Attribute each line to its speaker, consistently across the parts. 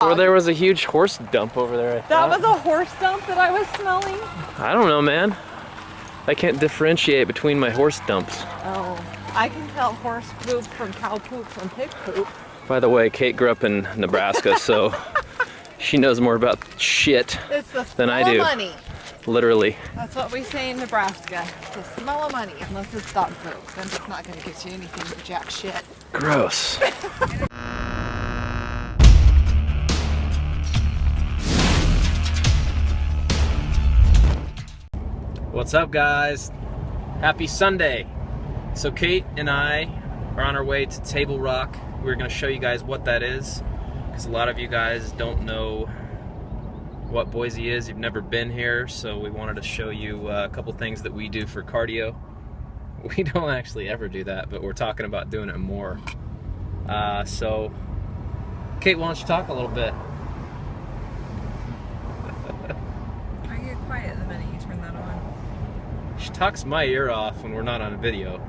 Speaker 1: Or there was a huge horse dump over there, I thought.
Speaker 2: That was a horse dump that I was smelling?
Speaker 1: I don't know, man. I can't differentiate between my horse dumps.
Speaker 2: Oh, I can tell horse poop from cow poop from pig poop.
Speaker 1: By the way, Kate grew up in Nebraska, so she knows more about shit than I do.
Speaker 2: Money.
Speaker 1: Literally.
Speaker 2: That's what we say in Nebraska. The smell of money, unless it's dog poop. Then it's not going to get you anything but jack shit.
Speaker 1: Gross. What's up, guys? Happy Sunday. So Kate and I are on our way to Table Rock. We're going to show you guys what that is, because a lot of you guys don't know what Boise is. You've never been here, so we wanted to show you a couple things that we do for cardio. We don't actually ever do that, but we're talking about doing it more. So Kate, why don't you talk a little bit?
Speaker 2: I get quiet the minute you turn that on.
Speaker 1: She talks my ear off when we're not on a video.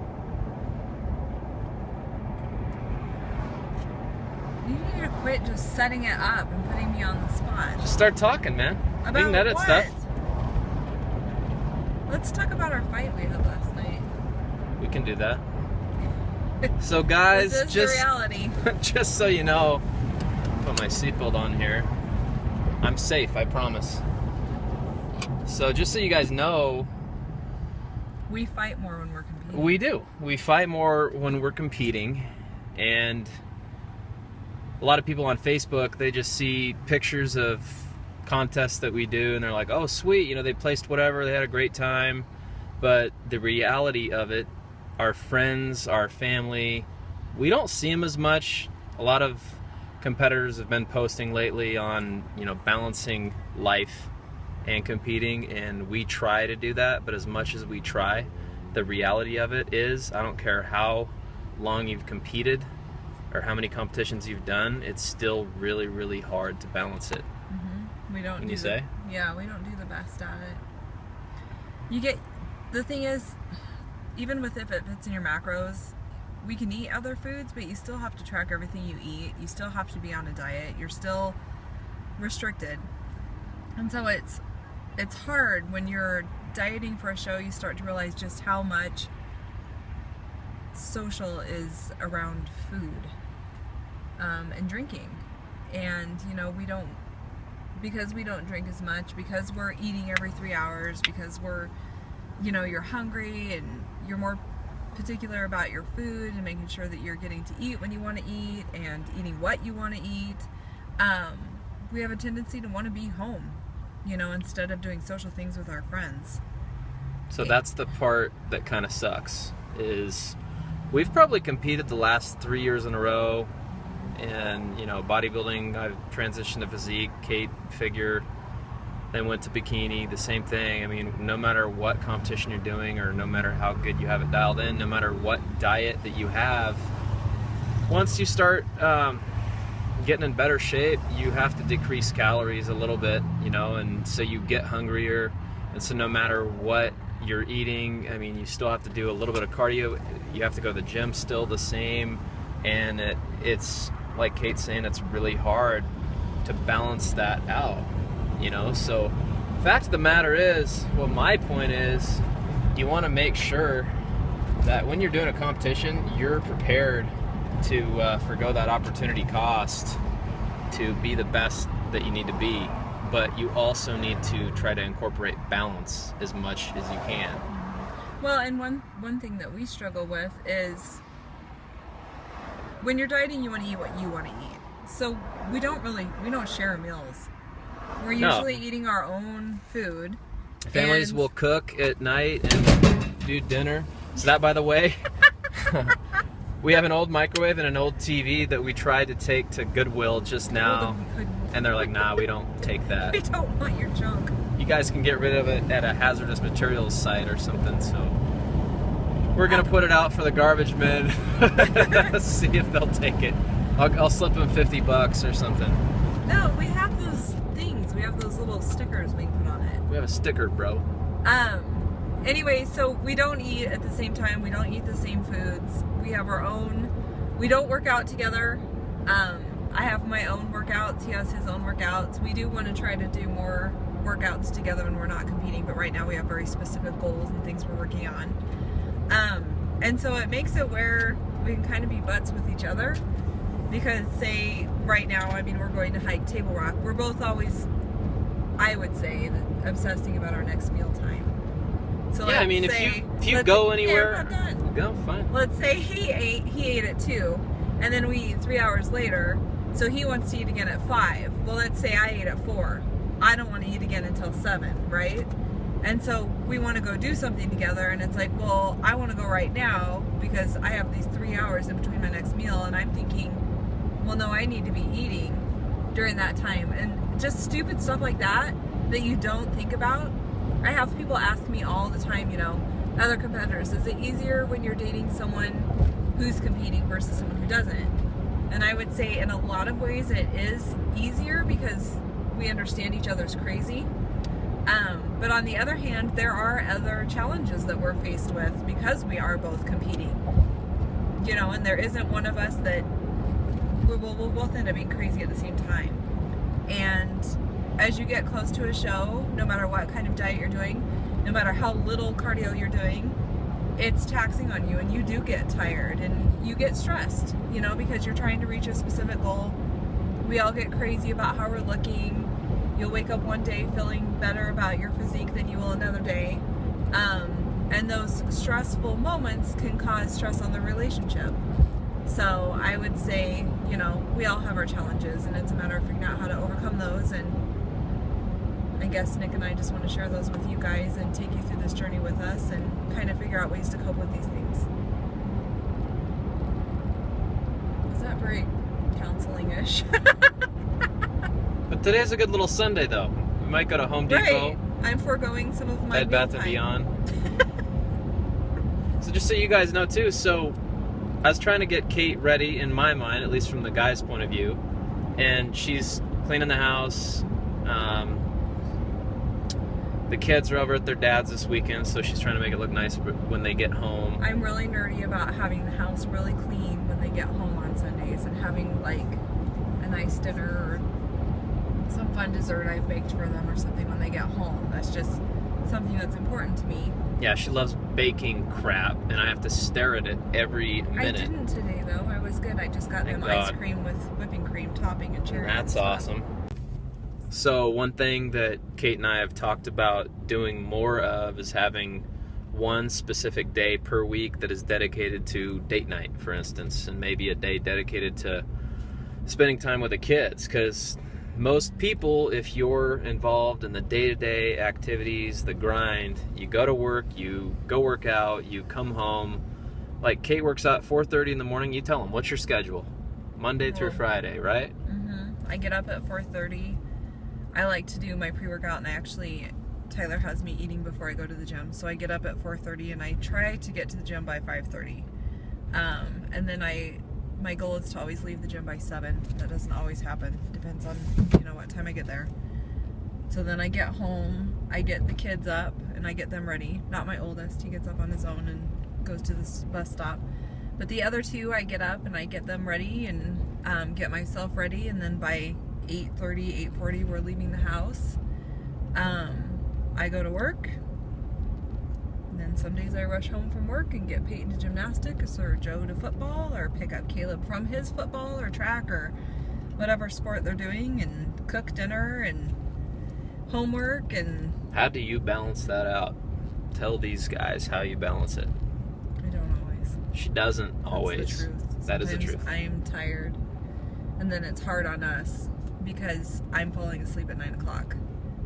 Speaker 2: You need to quit just setting it up and putting me on the spot.
Speaker 1: Just start talking, man.
Speaker 2: About
Speaker 1: we can edit
Speaker 2: what?
Speaker 1: stuff.
Speaker 2: Let's talk about our fight we had last night.
Speaker 1: We can do that. So guys,
Speaker 2: this is
Speaker 1: just
Speaker 2: reality.
Speaker 1: just so you know, put my seatbelt on here. I'm safe, I promise. So just so you guys know,
Speaker 2: we fight more when we're competing.
Speaker 1: we do. We fight more when we're competing, and a lot of people on Facebook, they just see pictures of contests that we do and they're like, oh sweet, you know, they placed whatever, they had a great time. But the reality of it, our friends, our family, we don't see them as much. A lot of competitors have been posting lately on, you know, balancing life and competing, and we try to do that, but as much as we try, the reality of it is, I don't care how long you've competed or how many competitions you've done, it's still really, really hard to balance it.
Speaker 2: Mm-hmm. We don't.
Speaker 1: Can you say?
Speaker 2: Yeah, we don't do the best at it. You get. The thing is, even with if it fits in your macros, we can eat other foods, but you still have to track everything you eat. You still have to be on a diet. You're still restricted, and so it's hard when you're dieting for a show. You start to realize just how much social is around food and drinking, and you know, because we don't drink as much, because we're eating every 3 hours, because we're, you know, you're hungry and you're more particular about your food and making sure that you're getting to eat when you want to eat and eating what you want to eat. We have a tendency to want to be home, you know, instead of doing social things with our friends.
Speaker 1: So that's the part that kind of sucks, is we've probably competed the last 3 years in a row, and you know, bodybuilding, I've transitioned to physique, Kate figure, then went to bikini, the same thing. I mean, no matter what competition you're doing, or no matter how good you have it dialed in, no matter what diet that you have, once you start getting in better shape, you have to decrease calories a little bit, you know, and so you get hungrier, and so no matter what you're eating, I mean, you still have to do a little bit of cardio, you have to go to the gym still the same, and it's like Kate's saying, it's really hard to balance that out, you know. So fact of the matter is, well, my point is, you want to make sure that when you're doing a competition, you're prepared to forgo that opportunity cost to be the best that you need to be, but you also need to try to incorporate balance as much as you can.
Speaker 2: Well, and one thing that we struggle with is, when you're dieting, you want to eat what you want to eat. So we don't share meals. We're usually eating our own food.
Speaker 1: Families will cook at night and do dinner. So that, by the way, we have an old microwave and an old TV that we tried to take to Goodwill just now, and they're like, nah, we don't take that.
Speaker 2: We don't want your junk.
Speaker 1: You guys can get rid of it at a hazardous materials site or something, so we're gonna put it out for the garbage men. See if they'll take it. I'll slip them $50 or something.
Speaker 2: No, we have those things. We have those little stickers we can put on it.
Speaker 1: We have a sticker, bro.
Speaker 2: Anyway, so we don't eat at the same time. We don't eat the same foods. We have our own. We don't work out together. I have my own workouts. He has his own workouts. We do want to try to do more workouts together when we're not competing, but right now we have very specific goals and things we're working on. And so it makes it where we can kind of be butts with each other, because say right now, I mean, we're going to hike Table Rock. We're both always, I would say, obsessing about our next meal time. So
Speaker 1: yeah, I mean, if you go anywhere,
Speaker 2: yeah, I'm not done.
Speaker 1: Go, fine.
Speaker 2: Let's say he ate at 2, and then we eat 3 hours later, so he wants to eat again at 5. Well, let's say I ate at 4. I don't want to eat again until 7, right? And so we want to go do something together, and it's like, well, I want to go right now because I have these 3 hours in between my next meal, and I'm thinking, well, no, I need to be eating during that time. And just stupid stuff like that you don't think about. I have people ask me all the time, you know, other competitors, is it easier when you're dating someone who's competing versus someone who doesn't? And I would say in a lot of ways it is easier because we understand each other's crazy. But on the other hand, there are other challenges that we're faced with because we are both competing. You know, and there isn't one of us that we'll both end up being crazy at the same time. And as you get close to a show, no matter what kind of diet you're doing, no matter how little cardio you're doing, it's taxing on you, and you do get tired and you get stressed, you know, because you're trying to reach a specific goal. We all get crazy about how we're looking. You'll wake up one day feeling better about your physique than you will another day. And those stressful moments can cause stress on the relationship. So I would say, you know, we all have our challenges, and it's a matter of figuring out how to overcome those. And I guess Nick and I just want to share those with you guys and take you through this journey with us and kind of figure out ways to cope with these things. Is that very counseling-ish?
Speaker 1: But today's a good little Sunday, though. We might go to Home Depot.
Speaker 2: Right. I'm foregoing some of my
Speaker 1: Bed Bath & Beyond. So just so you guys know, too, so I was trying to get Kate ready in my mind, at least from the guy's point of view, and she's cleaning the house. The kids are over at their dad's this weekend, so she's trying to make it look nice when they get home.
Speaker 2: I'm really nerdy about having the house really clean when they get home on Sundays, and having like a nice dinner or some fun dessert I've baked for them or something when they get home. That's just something that's important to me.
Speaker 1: Yeah, she loves baking crap, and I have to stare at it every minute.
Speaker 2: I didn't today, though. I was good. I just got them ice cream with whipping cream topping and cherries.
Speaker 1: That's awesome. So one thing that Kate and I have talked about doing more of is having one specific day per week that is dedicated to date night, for instance, and maybe a day dedicated to spending time with the kids, because most people, if you're involved in the day-to-day activities, the grind, you go to work, you go work out, you come home. Like Kate works out at 4:30 in the morning. You tell them, what's your schedule? Monday through Friday, right?
Speaker 2: Mm-hmm. I get up at 4:30. I like to do my pre-workout, and Tyler has me eating before I go to the gym. So I get up at 4:30 and I try to get to the gym by 5:30. And then my goal is to always leave the gym by 7. That doesn't always happen. Depends on, you know, what time I get there. So then I get home, I get the kids up, and I get them ready. Not my oldest. He gets up on his own and goes to the bus stop. But the other two, I get up and I get them ready and get myself ready. And then by 8:30, 8:40, we're leaving the house. I go to work. And then some days I rush home from work and get Peyton to gymnastics, or Joe to football, or pick up Caleb from his football or track or whatever sport they're doing, and cook dinner and homework. And
Speaker 1: how do you balance that out? Tell these guys how you balance it.
Speaker 2: I don't always.
Speaker 1: She doesn't always.
Speaker 2: That's the truth.
Speaker 1: That is the truth.
Speaker 2: I am tired, and then it's hard on us because I'm falling asleep at 9 o'clock.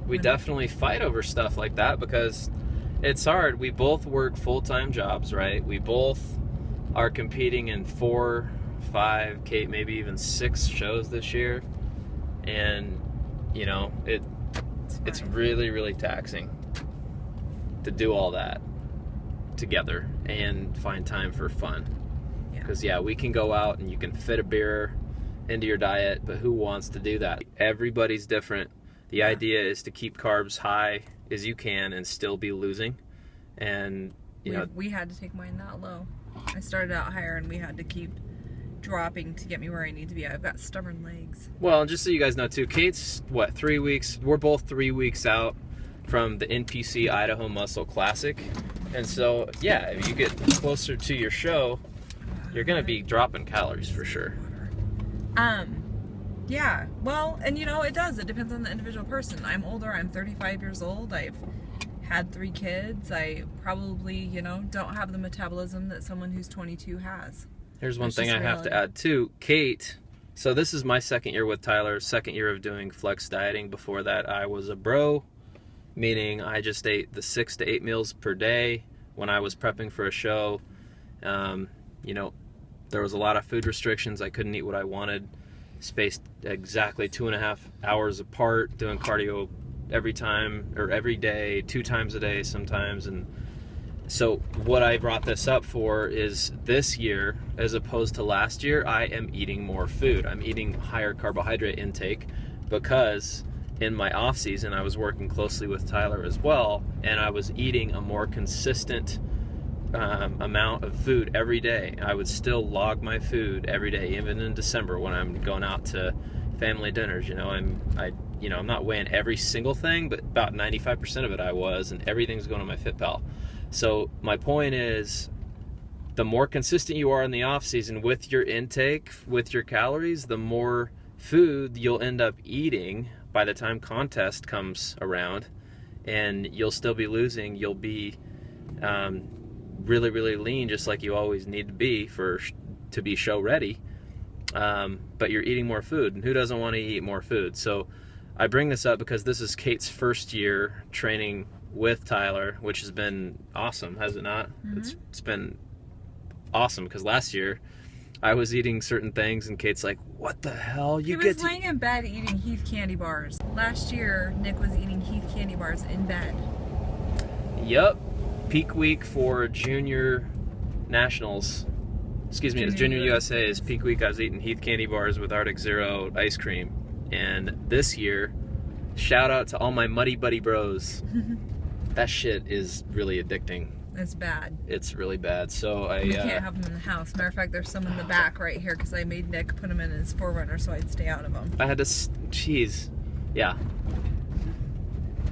Speaker 1: We definitely fight over stuff like that because it's hard. We both work full-time jobs, right? We both are competing in 4, 5, Kate, maybe even 6 shows this year. And, you know, it's really, really taxing to do all that together and find time for fun. Because, yeah, we can go out and you can fit a beer into your diet, but who wants to do that? Everybody's different. The idea is to keep carbs high as you can and still be losing. And you know,
Speaker 2: we had to take mine that low. I started out higher, and we had to keep dropping to get me where I need to be. I've got stubborn legs.
Speaker 1: Well, just so you guys know too, Kate's what, 3 weeks? We're both 3 weeks out from the NPC Idaho Muscle Classic, and so yeah, if you get closer to your show, you're gonna be dropping calories for sure.
Speaker 2: Yeah, well, and you know, it does. It depends on the individual person. I'm older. I'm 35 years old. I've had 3 kids. I probably, you know, don't have the metabolism that someone who's 22 has.
Speaker 1: Here's one thing I have to add too. Kate, so this is my second year with Tyler, second year of doing flex dieting. Before that, I was a bro, meaning I just ate the 6 to 8 meals per day when I was prepping for a show. You know, there was a lot of food restrictions. I couldn't eat what I wanted. Spaced exactly 2.5 hours apart, doing cardio every time or every day, 2 times a day sometimes. And so what I brought this up for is this year, as opposed to last year, I am eating more food. I'm eating higher carbohydrate intake because in my off season I was working closely with Tyler as well, and I was eating a more consistent amount of food every day. I would still log my food every day, even in December when I'm going out to family dinners. You know, I'm not weighing every single thing, but about 95% of it I was, and everything's going on my FitPal. So my point is, the more consistent you are in the off season with your intake, with your calories, the more food you'll end up eating by the time contest comes around, and you'll still be losing. You'll be really, really lean, just like you always need to be to be show ready. But you're eating more food, and who doesn't want to eat more food? So I bring this up because this is Kate's first year training with Tyler, which has been awesome, has it not?
Speaker 2: Mm-hmm.
Speaker 1: It's been awesome, because last year I was eating certain things and Kate's like, what the hell?
Speaker 2: He was laying in bed eating Heath candy bars. Last year, Nick was eating Heath candy bars in bed.
Speaker 1: Yep. Peak week for Junior Nationals. Excuse me, it's Junior USA's peak week. I was eating Heath candy bars with Arctic Zero ice cream. And this year, shout out to all my Muddy Buddy bros. That shit is really addicting.
Speaker 2: It's bad.
Speaker 1: It's really bad. So
Speaker 2: we can't have them in the house. Matter of fact, there's some in the back right here because I made Nick put them in his 4Runner so I'd stay out of them.
Speaker 1: I had to, jeez. Yeah.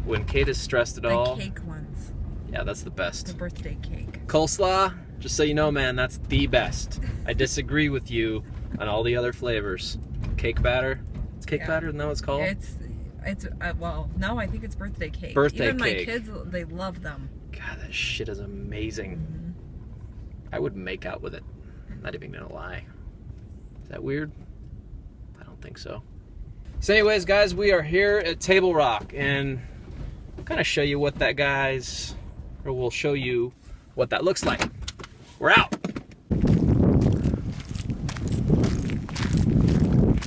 Speaker 1: When Kate is stressed at all.
Speaker 2: The cake ones.
Speaker 1: Yeah, that's the best.
Speaker 2: The birthday cake.
Speaker 1: Coleslaw, just so you know, man, that's the best. I disagree with you on all the other flavors. Cake batter. It's cake batter, isn't that what it's called?
Speaker 2: It's well, no, I think it's birthday cake.
Speaker 1: Birthday
Speaker 2: Even
Speaker 1: cake.
Speaker 2: My kids, they love them.
Speaker 1: God, that shit is amazing.
Speaker 2: Mm-hmm.
Speaker 1: I would make out with it. I'm not even gonna lie. Is that weird? I don't think so. So anyways, guys, we are here at Table Rock, and I'll kind of show you what that we'll show you what that looks like. We're out.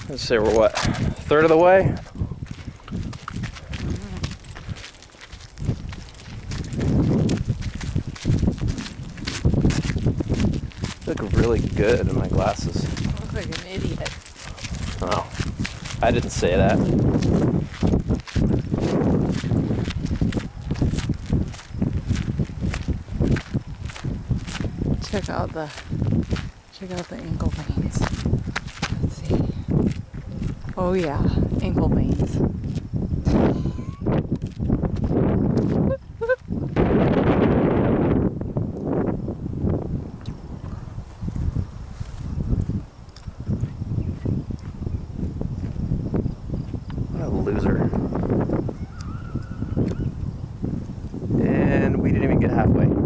Speaker 1: Let's say we're what, third of the way? Look really good in my glasses.
Speaker 2: I look like an idiot.
Speaker 1: Oh, I didn't say that.
Speaker 2: Check out the ankle veins. Let's see. Oh yeah, ankle veins.
Speaker 1: What a loser. And we didn't even get halfway.